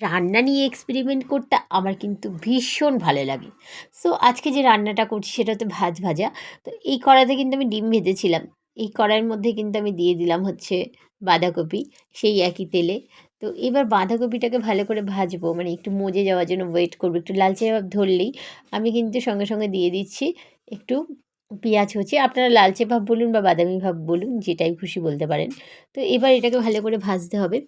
রান্না নিয়ে এক্সপেরিমেন্ট করতে আমার কিন্তু ভীষণ ভালো লাগে। সো আজকে যে রান্নাটা করছি সেটা হচ্ছে ভাজা। তো এই কড়াইতে কিন্তু আমি ডিম ভেজেছিলাম। এই কড়াইয়ের মধ্যে কিন্তু আমি দিয়ে দিলাম হচ্ছে বাঁধাকপি সেই একই তেলে। তো এবার বাঁধাকপিটাকে ভালো করে ভাজবো, মানে একটু মজে যাওয়ার জন্য ওয়েট করবো। একটু লালচে ভাব ধরলেই আমি কিন্তু সঙ্গে, সঙ্গে দিয়ে দিচ্ছি একটু পেঁয়াজ কুচি। আপনারা লালচে ভাব বলুন বা বাদামি ভাব বলুন, যেটাই খুশি বলতে পারেন। তো এবার এটাকে ভালো করে ভাজতে হবে।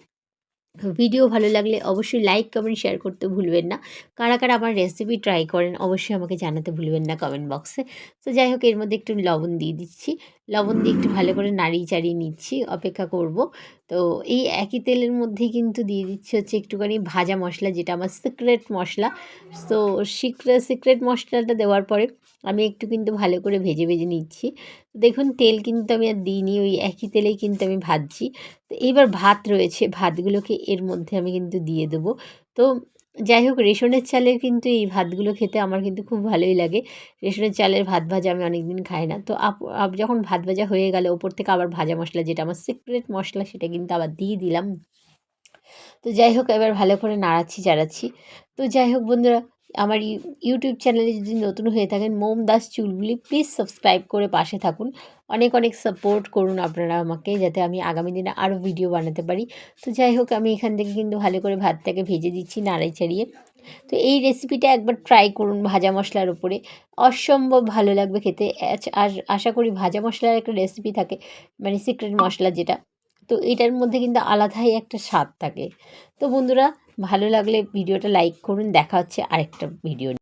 ভিডিও ভালো লাগলে অবশ্যই লাইক, কমেন্ট, শেয়ার করতে ভুলবেন না। কারা, কারা আমার রেসিপি ট্রাই করেন অবশ্যই আমাকে জানাতে ভুলবেন না কমেন্ট বক্সে। তো যাই হোক, এর মধ্যে একটু লবণ দিয়ে দিচ্ছি। লবণ দিয়ে একটু ভালো করে নাড়িয়ে চাড়িয়ে নিচ্ছি, অপেক্ষা করব। তো এই একই তেলের মধ্যেই কিন্তু দিয়ে দিচ্ছি হচ্ছে একটুখানি ভাজা মশলা, যেটা আমার সিক্রেট মশলা। তো সিক্রেট মশলাটা দেওয়ার পরে আমি একটু কিন্তু ভালো করে ভেজে, ভেজে নিচ্ছি। দেখুন তেল কিন্তু আমি আর দিইনি, ওই একই তেলেই কিন্তু আমি ভাজছি। তো এইবার ভাত রয়েছে, ভাতগুলোকে এর মধ্যে আমি কিন্তু দিয়ে দেবো। তো যাই হোক, রেশনের চালের কিন্তু এই ভাতগুলো খেতে আমার কিন্তু খুব ভালোই লাগে। রেশনের চালের ভাত ভাজা আমি অনেক দিন খাই না। তো যখন ভাত ভাজা হয়ে গেলে ওপর থেকে আবার ভাজা মশলা, যেটা আমার সিক্রেট মশলা, সেটা কিন্তু আবার দিয়ে দিলাম। তো যাই হোক, এবার ভালো করে নাড়াচ্ছি চাড়াচ্ছি। তো যাই হোক বন্ধুরা, আমার ইউটিউব চ্যানেলে যদি নতুন হয়ে থাকেন, মোম দাস চুলবুলি, প্লিজ সাবস্ক্রাইব করে পাশে থাকুন। অনেক অনেক সাপোর্ট করুন আপনারা আমাকে, যাতে আমি আগামী দিনে আরও ভিডিও বানাতে পারি। তো যাই হোক, আমি এখান থেকে কিন্তু ভালো করে ভাতটাকে ভেজে দিচ্ছি নাড়াই চাড়িয়ে। তো এই রেসিপিটা একবার ট্রাই করুন ভাজা মশলার উপরে, অসম্ভব ভালো লাগবে খেতে। আর আশা করি ভাজা মশলার একটা রেসিপি থাকে, মানে সিক্রেট মশলা যেটা, তো এটার মধ্যে কিন্তু আলাদাই একটা স্বাদ থাকে। তো বন্ধুরা, ভালো লাগলে ভিডিওটা লাইক করুন। দেখা হচ্ছে আরেকটা ভিডিও।